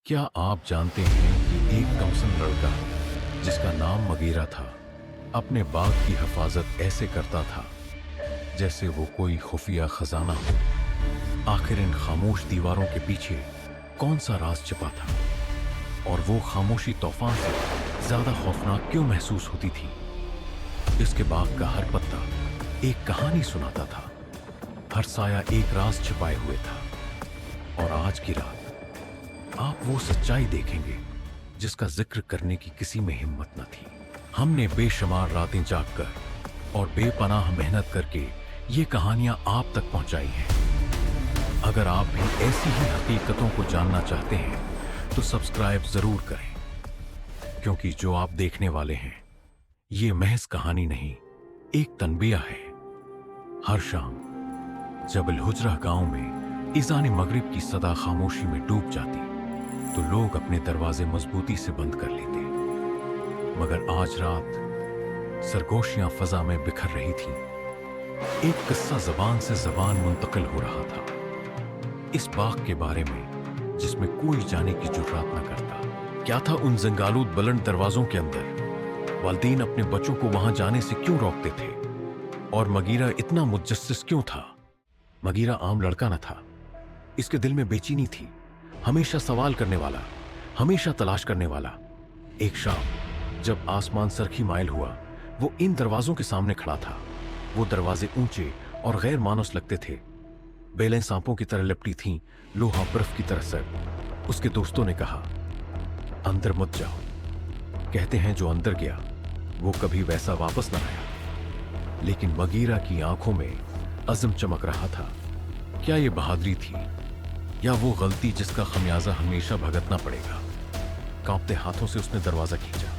क्या आप जानते हैं कि एक कमसिन लड़का जिसका नाम मगीरा था अपने बाग की हिफाजत ऐसे करता था जैसे वो कोई खुफिया खजाना हो। आखिर इन खामोश दीवारों के पीछे कौन सा राज छिपा था और वो खामोशी तूफान से ज्यादा खौफनाक क्यों महसूस होती थी? इसके बाग का हर पत्ता एक कहानी सुनाता था, हर साया एक राज छिपाए हुए था। और आज की रात आप वो सच्चाई देखेंगे जिसका जिक्र करने की किसी में हिम्मत न थी। हमने बेशुमार रातें जागकर और बेपनाह मेहनत करके ये कहानियां आप तक पहुंचाई हैं। अगर आप भी ऐसी ही हकीकतों को जानना चाहते हैं तो सब्सक्राइब जरूर करें, क्योंकि जो आप देखने वाले हैं ये महज कहानी नहीं, एक तनबिया है। हर शाम जब अल-हुजरा गांव में इज़ान मगरिब की सदा खामोशी में डूब जाती तो लोग अपने दरवाजे मजबूती से बंद कर लेते, मगर आज रात सरगोशियां फजा में बिखर रही थीं। एक किस्सा जबान से जबान मुंतकिल हो रहा था, इस बाग के बारे में जिसमें कोई जाने की जुर्रात न करता। क्या था उन जंगालूद बुलंद दरवाजों के अंदर? वालिदैन अपने बच्चों को वहां जाने से क्यों रोकते थे? और मगीरा इतना मुतजस्सिस क्यों था? मगीरा आम लड़का न था, इसके दिल में बेचैनी थी, हमेशा सवाल करने वाला, हमेशा तलाश करने वाला। एक शाम जब आसमान सरखी माइल हुआ, वो इन दरवाजों के सामने खड़ा था। वो दरवाजे ऊंचे और गैर मानूस लगते थे, बेलें सांपों की तरह लिपटी थीं, लोहा बर्फ की तरह सर्द। उसके दोस्तों ने कहा, अंदर मत जाओ। कहते हैं जो अंदर गया वो कभी वैसा वापस न आया। लेकिन मगीरा की आंखों में अज़म चमक रहा था। क्या ये बहादुरी थी या वो गलती जिसका खमियाजा हमेशा भुगतना पड़ेगा? कांपते हाथों से उसने दरवाजा खींचा।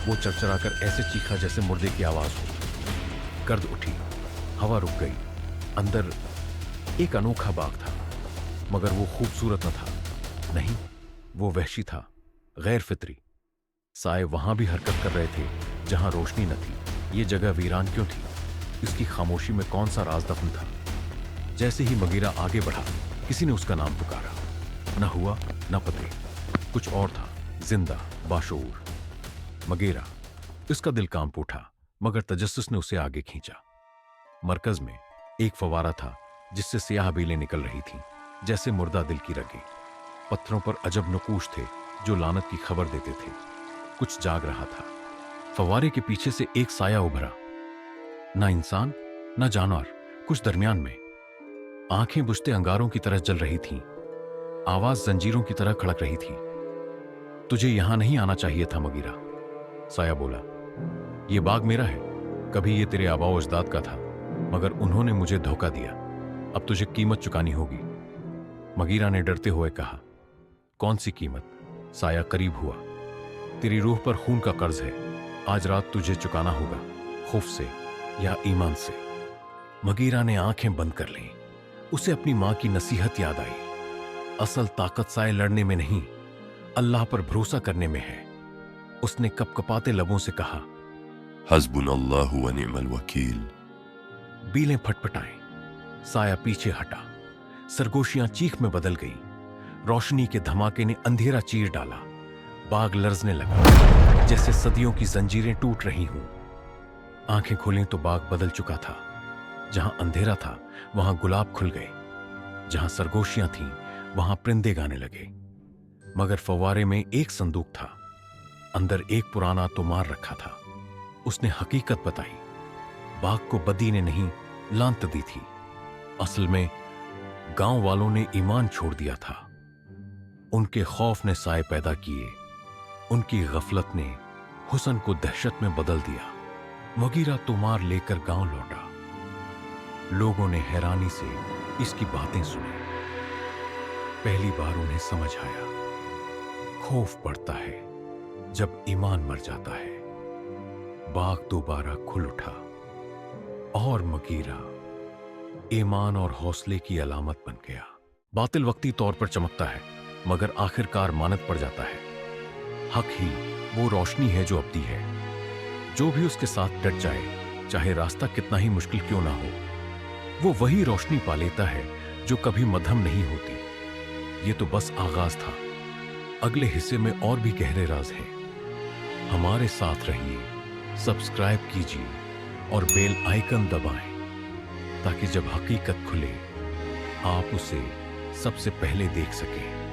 वो चरचराकर ऐसे चीखा जैसे मुर्दे की आवाज हो। गर्द उठी, हवा रुक गई। अंदर एक अनोखा बाग था, मगर वो खूबसूरत न था। नहीं, वो वहशी था, गैर फितरी। साए वहां भी हरकत कर रहे थे जहां रोशनी न थी। ये जगह वीरान क्यों थी? इसकी खामोशी में कौन सा राज दफन था? जैसे ही मगीरा आगे बढ़ा, किसी ने उसका नाम पुकारा। न हुआ न पते, कुछ और था, जिंदा, बाशऊर। मगीरा। इसका दिल कांप उठा, मगर तजस्सुस ने उसे आगे खींचा। मरकज में एक फवारा था जिससे सियाह बीलें निकल रही थीं, जैसे मुर्दा दिल की रगें। पत्थरों पर अजब नकूश थे जो लानत की खबर देते थे। कुछ जाग रहा था। फवारे के पीछे से एक साया उभरा, ना इंसान ना जानवर, कुछ दरमियान में। आंखें बुझते अंगारों की तरह जल रही थीं, आवाज जंजीरों की तरह खड़क रही थी। तुझे यहां नहीं आना चाहिए था मगीरा, साया बोला। ये बाग मेरा है, कभी ये तेरे आबाओ अजदाद का था, मगर उन्होंने मुझे धोखा दिया। अब तुझे कीमत चुकानी होगी। मगीरा ने डरते हुए कहा। कौन सी कीमत? साया करीब हुआ। तेरी रूह पर खून का कर्ज है, आज रात तुझे चुकाना होगा, खौफ से या ईमान से। मगीरा ने आंखें बंद कर लीं। उसे अपनी मां की नसीहत याद आई। असल ताकत साए लड़ने में नहीं, अल्लाह पर भरोसा करने में है। उसने कपकपाते लबों से कहा, हस्बुनल्लाहु व निअमल वकील। बीलें फटफटाएं। साया पीछे हटा। सरगोशियां चीख में बदल गई। रोशनी के धमाके ने अंधेरा चीर डाला। बाग लर्जने लगा जैसे सदियों की जंजीरें टूट रही हों। आंखें खोलें तो बाग बदल चुका था। जहां अंधेरा था वहां गुलाब खुल गए, जहां सरगोशियां थीं वहां परिंदे गाने लगे। मगर फव्वारे में एक संदूक था, अंदर एक पुराना तोमार रखा था। उसने हकीकत बताई। बाग को बदी ने नहीं, लानत दी थी। असल में गांव वालों ने ईमान छोड़ दिया था। उनके खौफ ने साए पैदा किए, उनकी गफलत ने हुस्न को दहशत में बदल दिया। मगीरा तोमार लेकर गांव लौटा। लोगों ने हैरानी से इसकी बातें सुनी। पहली बार उन्हें समझ आया, खौफ बढ़ता है जब ईमान मर जाता है। बाग दोबारा खुल उठा और मगीरा ईमान और हौसले की अलामत बन गया। बातिल वक्ती तौर पर चमकता है, मगर आखिरकार मानत पड़ जाता है। हक ही वो रोशनी है जो अबदी है। जो भी उसके साथ डट जाए, चाहे रास्ता कितना ही मुश्किल क्यों ना हो, वो वही रोशनी पा लेता है जो कभी मध्यम नहीं होती। ये तो बस आगाज था, अगले हिस्से में और भी गहरे राज हैं। हमारे साथ रहिए, सब्सक्राइब कीजिए और बेल आइकन दबाएं ताकि जब हकीकत खुले आप उसे सबसे पहले देख सकें।